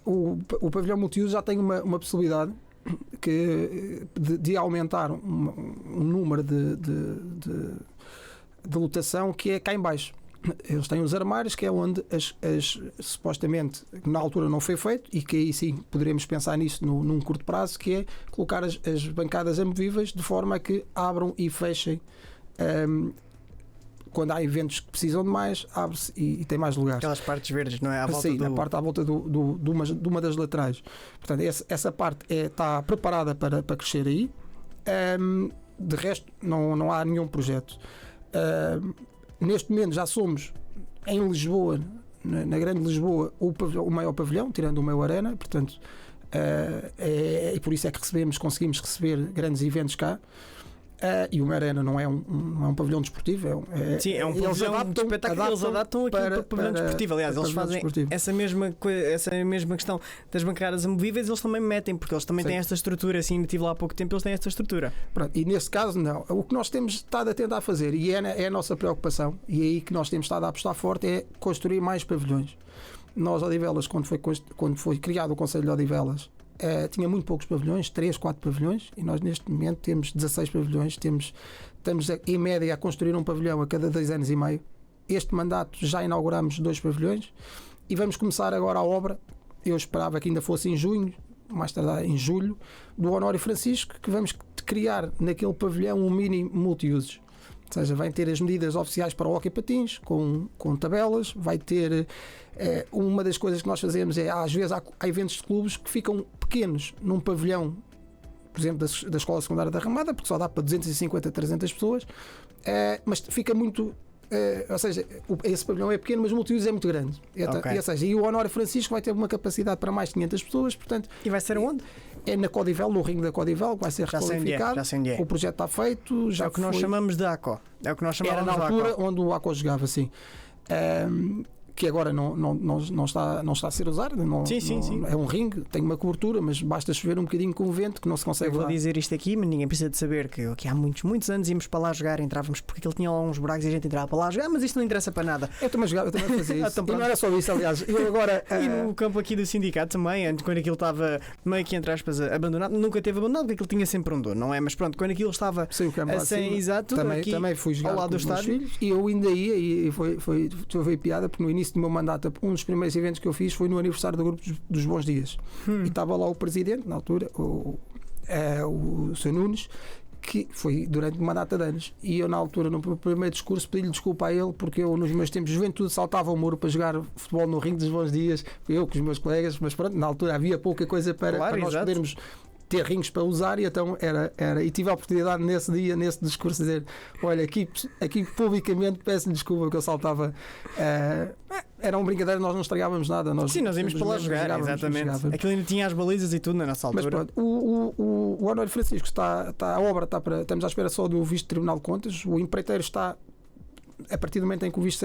B: o pavilhão multiuso já tem uma possibilidade de aumentar um número de lotação que é cá em baixo. Eles têm os armários, que é onde supostamente na altura não foi feito, e que aí sim poderemos pensar nisso num curto prazo, que é colocar as bancadas amovíveis de forma a que abram e fechem. Quando há eventos que precisam de mais, abre-se e tem mais lugares.
A: Aquelas partes verdes, não é? À volta
B: a parte à volta de uma das laterais. Portanto, essa parte está preparada para crescer aí. De resto, não há nenhum projeto. Neste momento já somos em Lisboa, na Grande Lisboa, o maior pavilhão, tirando o meu Arena. Portanto, e por isso é que conseguimos receber grandes eventos cá. E o Arena não é um pavilhão desportivo,
A: sim, é um pavilhão de espetáculo. Eles adaptam aqui para pavilhão desportivo. Aliás, eles fazem essa mesma questão das bancadas amovíveis, eles também metem, porque eles também têm esta estrutura. Assim, estive lá há pouco tempo, eles têm esta estrutura.
B: Pronto, e nesse caso, não. O que nós temos estado a tentar fazer, e é a nossa preocupação, e é aí que nós temos estado a apostar forte, é construir mais pavilhões. Nós, Odivelas, quando foi criado o Conselho de Odivelas, tinha muito poucos pavilhões, 3, 4 pavilhões, e nós neste momento temos 16 pavilhões. Estamos em média a construir um pavilhão a cada 2 anos e meio. Este mandato já inauguramos 2 pavilhões e vamos começar agora a obra. Eu esperava que ainda fosse em junho, mais tarde em julho, do Honório Francisco, que vamos criar naquele pavilhão um mini multiusos. Ou seja, vai ter as medidas oficiais para o hóquei patins, com tabelas, vai ter... uma das coisas que nós fazemos é, às vezes, há eventos de clubes que ficam pequenos num pavilhão, por exemplo, da Escola Secundária da Ramada, porque só dá para 250, 300 pessoas, mas fica muito... ou seja, esse pavilhão é pequeno, mas o multiuso é muito grande. Ou seja, e o Honório Francisco vai ter uma capacidade para mais de 500 pessoas, portanto...
A: E vai ser onde?
B: É na Codivel, no ringue da Codivel, que vai ser requalificado.
A: Já
B: o projeto está feito. Já
A: é o que nós chamamos de ACO. É o que nós chamamos
B: de ACO. Era na altura onde o ACO jogava, sim. Que agora não está a ser usado. Sim. É um ringue, tem uma cobertura, mas basta chover um bocadinho com o vento que não se consegue.
A: Eu vou dizer isto aqui, mas ninguém precisa de saber que há muitos anos íamos para lá jogar, entrávamos porque ele tinha lá uns buracos e a gente entrava para lá jogar, mas isto não interessa para nada.
B: Eu também jogava, eu também fazia isso.
A: Então,
B: e não era só isso, aliás. Eu agora,
A: e no campo aqui do sindicato também, quando aquilo estava meio que entre aspas abandonado, nunca teve abandonado, porque aquilo tinha sempre um dono, não é? Mas pronto, quando aquilo estava sem exato,
B: também fui jogar
A: ao lado do estádio.
B: Filhos, e eu ainda ia, e foi piada, porque no início do meu mandato, um dos primeiros eventos que eu fiz foi no aniversário do grupo dos Bons Dias. E estava lá o presidente, na altura, o Sr. Nunes, que foi durante uma data de anos. E eu, na altura, no primeiro discurso, pedi-lhe desculpa a ele, porque eu, nos meus tempos de juventude, saltava o muro para jogar futebol no ringue dos Bons Dias, eu com os meus colegas, mas pronto, na altura havia pouca coisa para nós podermos ter rings para usar, e então e tive a oportunidade nesse dia, nesse discurso, de dizer: olha, aqui publicamente peço-lhe desculpa que eu saltava. Era uma brincadeira, nós não estragávamos nada.
A: Nós íamos para lá jogar, exatamente. Aquilo ainda tinha as balizas e tudo na nossa altura.
B: Mas pronto, o Honório Francisco a obra está para. Estamos à espera só do visto do Tribunal de Contas. O empreiteiro está. A partir do momento em que o visto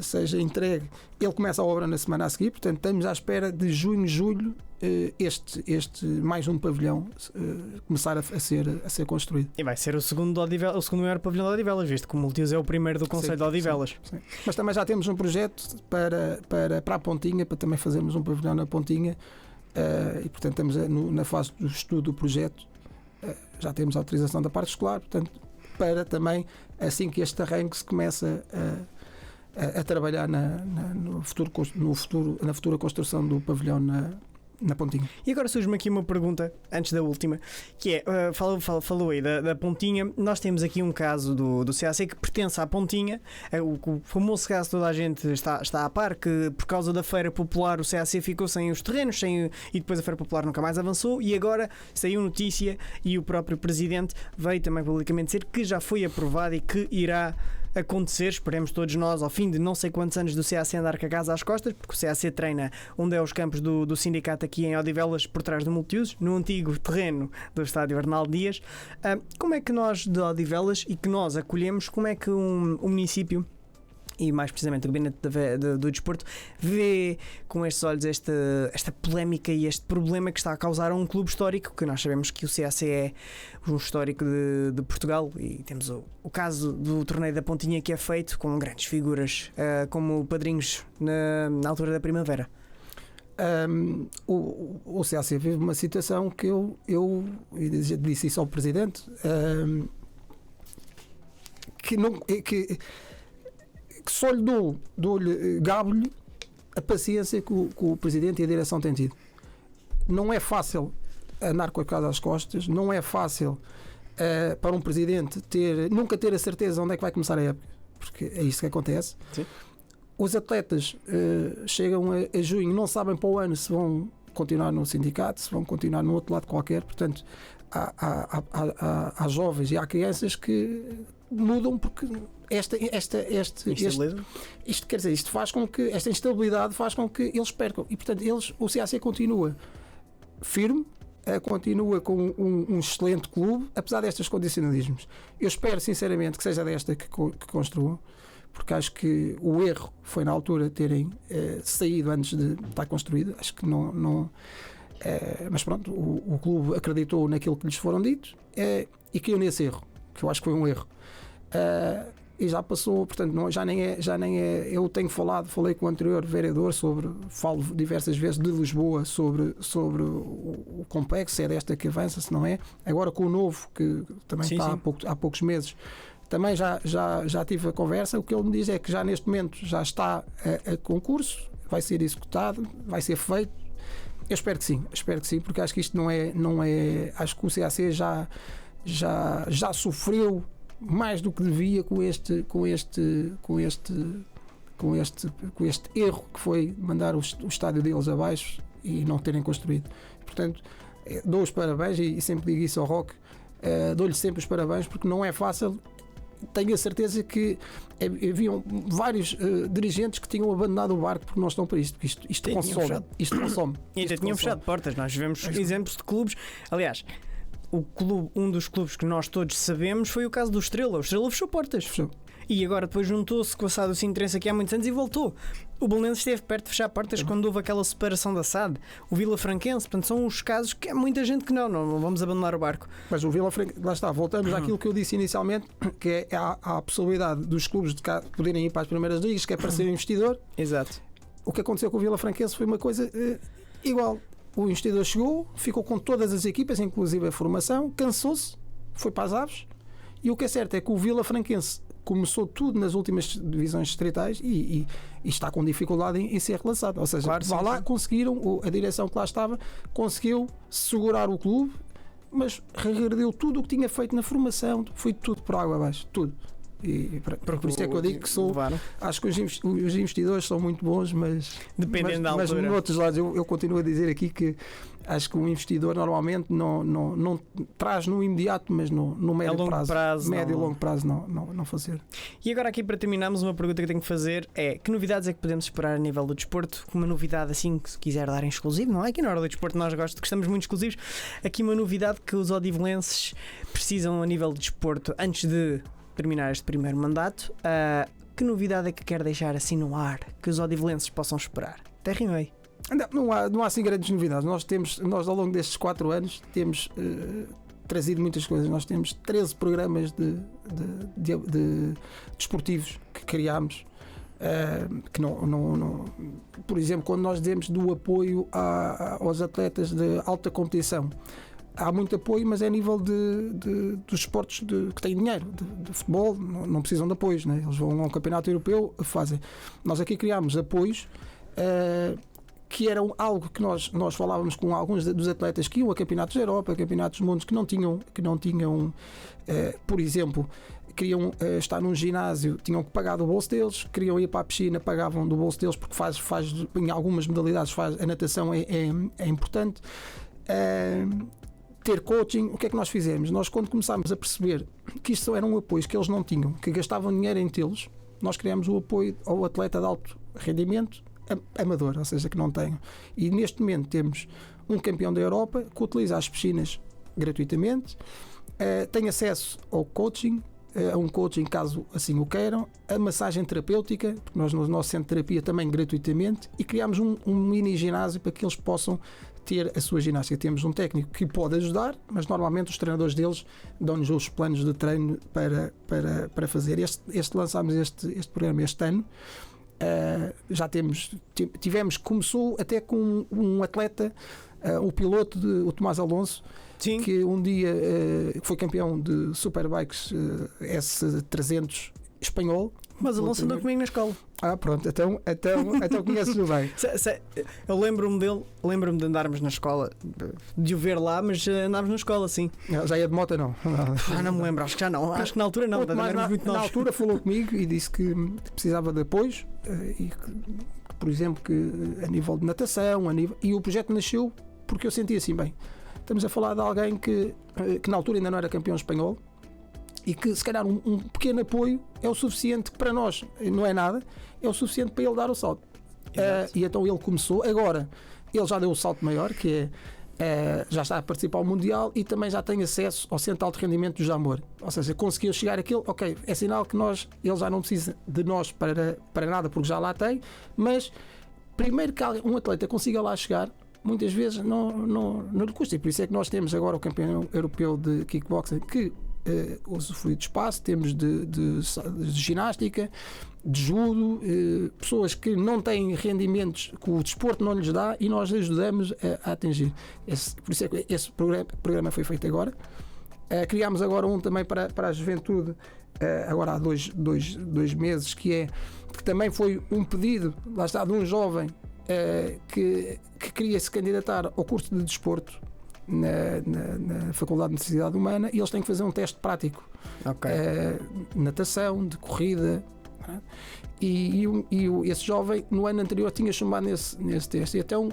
B: seja entregue, ele começa a obra na semana a seguir. Portanto, estamos à espera de junho, julho, este mais um pavilhão começar a ser construído.
A: E vai ser o segundo maior pavilhão de Odivelas, visto que o Multiuso é o primeiro do Conselho de Odivelas.
B: Sim. Mas também já temos um projeto para a Pontinha, para também fazermos um pavilhão na Pontinha, e portanto estamos na fase do estudo do projeto. Já temos a autorização da parte escolar, portanto, para também, assim que este arranque se começa a trabalhar na futura construção do pavilhão na Pontinha.
A: E agora surge-me aqui uma pergunta, antes da última, que é, falou aí da Pontinha. Nós temos aqui um caso do CAC que pertence à Pontinha, o famoso caso que toda a gente está a par, que por causa da Feira Popular o CAC ficou sem os terrenos, e depois a Feira Popular nunca mais avançou, e agora saiu notícia e o próprio Presidente veio também publicamente dizer que já foi aprovado e que irá acontecer, esperemos todos nós, ao fim de não sei quantos anos do CAC andar com a casa às costas, porque o CAC treina onde é os campos do sindicato aqui em Odivelas, por trás do Multiusos, no antigo terreno do estádio Arnaldo Dias. Como é que nós de Odivelas, e que nós acolhemos, como é que um município, e mais precisamente o Gabinete do Desporto, vê com estes olhos esta polémica e este problema que está a causar a um clube histórico, que nós sabemos que o CAC é um histórico de Portugal, e temos o caso do torneio da Pontinha, que é feito com grandes figuras como padrinhos na altura da primavera.
B: O CAC vive uma situação que eu disse isso ao Presidente, que só lhe gabo-lhe a paciência que o Presidente e a direção têm tido. Não é fácil andar com a casa às costas, não é fácil para um Presidente nunca ter a certeza onde é que vai começar a época, porque é isso que acontece.
A: Sim.
B: Os atletas chegam a junho, não sabem para o ano se vão continuar no sindicato, se vão continuar no outro lado qualquer. Portanto, há jovens e há crianças que mudam porque isto quer dizer, isto faz com que esta instabilidade faz com que eles percam, e portanto o CAC continua firme, continua com um excelente clube, apesar destes condicionalismos. Eu espero sinceramente que seja desta que construam, porque acho que o erro foi na altura terem saído antes de estar construído. Acho que não mas pronto, o clube acreditou naquilo que lhes foram ditos e caiu nesse erro, que eu acho que foi um erro. E já passou, portanto, já nem é. Eu falei com o anterior vereador falo diversas vezes de Lisboa sobre o complexo, se é desta que avança, se não é. Agora com o novo, que também está há poucos meses, também já tive a conversa. O que ele me diz é que já neste momento já está a concurso, vai ser executado, vai ser feito. Eu espero que sim, porque acho que isto não é acho que o CAC já sofreu mais do que devia com este erro que foi mandar o estádio deles abaixo e não terem construído. Portanto, dou os parabéns e sempre digo isso ao Roque, dou-lhe sempre os parabéns porque não é fácil. Tenho a certeza que haviam vários dirigentes que tinham abandonado o barco porque não estão para isto. Isto consome.
A: E ainda tinham fechado portas. Nós vemos exemplos de clubes. Aliás, um dos clubes que nós todos sabemos foi o caso do Estrela. O Estrela fechou portas. E agora depois juntou-se com a SAD o Sintrense aqui há muitos anos e voltou. O Belenenses esteve perto de fechar portas quando houve aquela separação da SAD. O Vila Franquense, portanto, são os casos que há muita gente que não vamos abandonar o barco.
B: Mas o Vila Franquense, lá está, voltamos àquilo que eu disse inicialmente, que é a possibilidade dos clubes de cá poderem ir para as primeiras ligas, que é para ser investidor.
A: Exato.
B: O que aconteceu com o Vila Franquense foi uma coisa igual. O investidor chegou, ficou com todas as equipas, inclusive a formação, cansou-se, foi para as aves, e o que é certo é que o Vila Franquense começou tudo nas últimas divisões distritais e está com dificuldade em ser relançado. Ou seja,
A: claro,
B: lá conseguiram, a direção que lá estava conseguiu segurar o clube, mas regrediu tudo o que tinha feito na formação, foi tudo por água abaixo, tudo. E por isso é que eu digo que acho que os investidores são muito bons, mas
A: dependendo da altura.
B: Mas noutros lados eu continuo a dizer aqui que acho que o investidor normalmente não traz no imediato, mas no médio médio e longo prazo não fazer.
A: E agora aqui para terminarmos, uma pergunta que eu tenho que fazer é: que novidades é que podemos esperar a nível do desporto? Uma novidade assim que se quiser dar em exclusivo, não é? Aqui na hora do desporto nós gostamos muito de exclusivos. Aqui uma novidade que os odivelenses precisam a nível de desporto antes de terminar este primeiro mandato. Que novidade é que quer deixar assim no ar que os odivelenses possam esperar? Até rimei.
B: Não há assim grandes novidades. Nós ao longo destes 4 anos temos trazido muitas coisas. Nós temos 13 programas de desportivos que criámos, que não, por exemplo, quando nós dizemos do apoio aos atletas de alta competição, há muito apoio, mas é a nível dos esportes que têm dinheiro, de futebol, não precisam de apoios, né? Eles vão a um campeonato europeu, fazem. Nós aqui criámos apoios que eram algo que nós falávamos com alguns dos atletas que iam a campeonatos da Europa, campeonatos do mundo, que não tinham por exemplo, queriam estar num ginásio, tinham que pagar do bolso deles, queriam ir para a piscina, pagavam do bolso deles, porque faz em algumas modalidades a natação é importante. Ter coaching, o que é que nós fizemos? Nós, quando começámos a perceber que isto eram apoios que eles não tinham, que gastavam dinheiro em tê-los, nós criámos o apoio ao atleta de alto rendimento amador, ou seja, que não tenham. E neste momento temos um campeão da Europa que utiliza as piscinas gratuitamente, tem acesso ao coaching, a um coaching caso assim o queiram, a massagem terapêutica, porque nós no nosso centro de terapia também gratuitamente, e criámos um mini ginásio para que eles possam ter a sua ginástica. Temos um técnico que pode ajudar, mas normalmente os treinadores deles dão-nos os planos de treino para fazer. Lançámos este programa este ano. Já começou até com um atleta, o piloto, o Tomás Alonso. Sim. Que um dia foi campeão de Superbikes S300 espanhol.
A: Mas Alonso andou comigo na escola.
B: Pronto, então conheces-o bem.
A: Eu lembro-me de andarmos na escola, de o ver lá, mas andámos na escola, sim.
B: Já ia de moto, não?
A: Não me lembro, acho que já não. Acho que na altura não.
B: Na altura falou comigo e disse que precisava de apoios e que, por exemplo, que a nível de natação, e o projeto nasceu porque eu senti assim, bem, estamos a falar de alguém que na altura ainda não era campeão espanhol, e que se calhar um pequeno apoio é o suficiente para nós, não é nada, é o suficiente para ele dar o salto. E então ele começou, agora ele já deu o salto maior, que já está a participar ao Mundial e também já tem acesso ao Centro de Alto Rendimento do Jamor, ou seja, conseguiu chegar àquilo, ok, é sinal que ele já não precisa de nós para nada, porque já lá tem, mas primeiro que um atleta consiga lá chegar, muitas vezes não lhe custa, e por isso é que nós temos agora o campeão europeu de kickboxing que usufrui de espaço, temos de ginástica, de judo, pessoas que não têm rendimentos que o desporto não lhes dá e nós ajudamos a atingir. Por isso é que esse programa foi feito agora. Criámos agora um também para a juventude, agora há dois meses, que também foi um pedido, lá está, de um jovem que queria se candidatar ao curso de desporto na Faculdade de Necessidade Humana e eles têm que fazer um teste prático. Natação, de corrida. E esse jovem no ano anterior tinha chamado nesse teste e então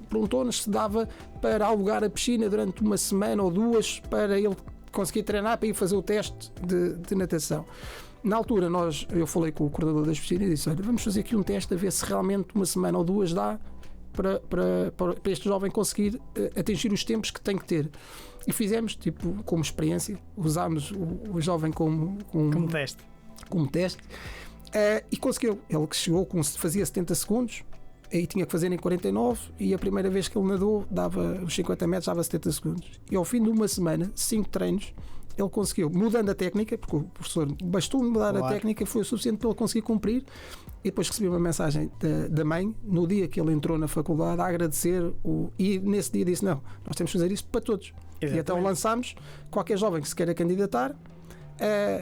B: perguntou-nos se dava para alugar a piscina durante uma semana ou duas para ele conseguir treinar para ir fazer o teste de natação. Na altura eu falei com o coordenador das piscinas e disse: olha, vamos fazer aqui um teste a ver se realmente uma semana ou duas dá para este jovem conseguir atingir os tempos que tem que ter. E fizemos, como experiência, usámos o jovem como teste. E conseguiu. Ele que chegou, fazia 70 segundos, aí tinha que fazer em 49, e a primeira vez que ele nadou, dava os 50 metros, dava 70 segundos. E ao fim de uma semana, 5 treinos, ele conseguiu, mudando a técnica, porque o professor bastou mudar a técnica, foi o suficiente para ele conseguir cumprir. E depois recebi uma mensagem da mãe, no dia que ele entrou na faculdade, a agradecer, e nesse dia disse: não, nós temos que fazer isto para todos. Exatamente. E então lançámos, qualquer jovem que se queira candidatar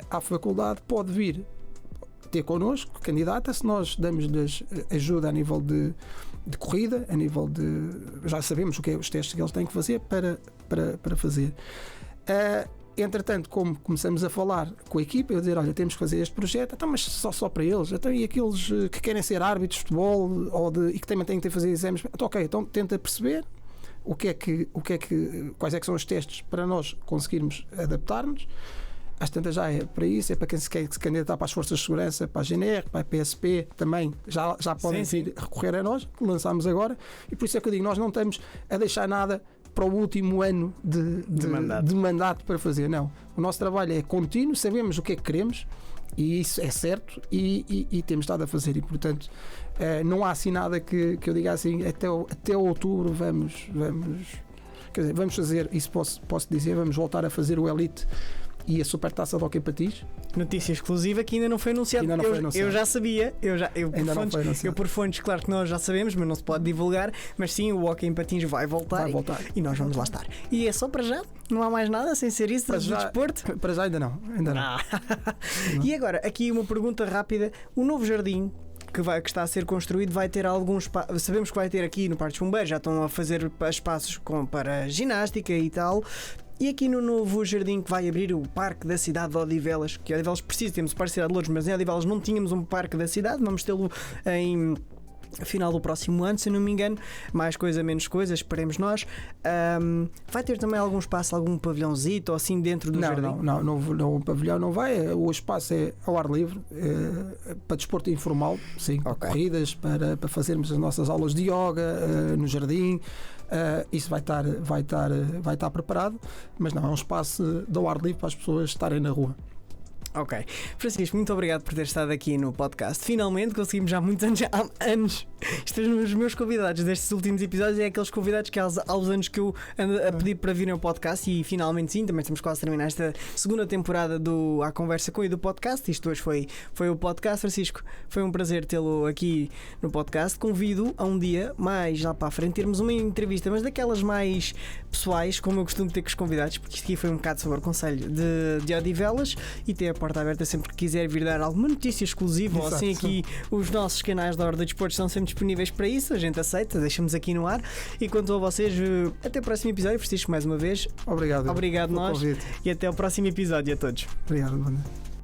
B: à faculdade pode vir ter connosco, candidata-se, nós damos-lhes ajuda a nível de corrida, a nível de... já sabemos o que é os testes que eles têm que fazer para fazer. Entretanto, como começamos a falar com a equipa, eu dizer: olha, temos que fazer este projeto, então, mas só para eles, então, e aqueles que querem ser árbitros de futebol e que também têm que fazer exames, então, ok, então tenta perceber quais é que são os testes para nós conseguirmos adaptar-nos. Às tantas já é para isso, é para quem se quer se candidatar para as Forças de Segurança, para a GNR, para a PSP, também já podem vir recorrer a nós, que lançámos agora, e por isso é que eu digo, nós não estamos a deixar nada para o último ano de mandato para fazer, não. O nosso trabalho é contínuo, sabemos o que é que queremos, e isso é certo, e temos estado a fazer, e portanto não há assim nada que eu diga assim, até outubro vamos fazer, isso posso dizer, vamos voltar a fazer o Elite e a Supertaça de Hóquei Patins.
A: Notícia exclusiva que ainda não foi anunciado. Eu já sabia, eu por fontes, claro que nós já sabemos, mas não se pode divulgar. Mas sim, o Hóquei Patins vai voltar. E nós vamos lá estar. E é só para já? Não há mais nada sem ser isso do desporto?
B: Para já ainda não.
A: E agora, aqui uma pergunta rápida: o novo jardim que está a ser construído vai ter alguns sabemos que vai ter aqui no Parque dos Bombeiros, já estão a fazer espaços para ginástica e tal. E aqui no novo jardim que vai abrir, o Parque da Cidade de Odivelas, que Odivelas precisa, temos o Parque da Cidade de Lourdes, mas em Odivelas não tínhamos um Parque da Cidade, vamos tê-lo em final do próximo ano, se não me engano. Mais coisa, menos coisa, esperemos nós. Vai ter também algum espaço, algum pavilhãozito ou assim dentro do jardim?
B: Não, o pavilhão não vai. O espaço é ao ar livre, para desporto informal, sim, para corridas, para fazermos as nossas aulas de yoga no jardim. Isso vai estar preparado, mas não é um espaço de ao ar livre para as pessoas estarem na rua.
A: Ok. Francisco, muito obrigado por ter estado aqui no podcast. Finalmente conseguimos, já há muitos anos. Isto é os meus convidados destes últimos episódios, é aqueles convidados que há uns anos que eu ando a pedir para virem ao podcast, e finalmente sim, também estamos quase a terminar esta segunda temporada do A Conversa com e do podcast. Isto hoje foi o podcast. Francisco, foi um prazer tê-lo aqui no podcast. Convido a um dia mais lá para a frente termos uma entrevista, mas daquelas mais pessoais, como eu costumo ter com os convidados, porque isto aqui foi um bocado sobre o Conselho de Odivelas, e tem a porta aberta sempre que quiser vir dar alguma notícia exclusiva. Exato, ou assim, aqui os nossos canais da Hora do Desporto estão sempre disponíveis para isso, a gente aceita, deixamos aqui no ar. E quanto a vocês, até o próximo episódio. Francisco, mais uma vez,
B: obrigado
A: nós, e até o próximo episódio a todos.
B: Obrigado, Banda.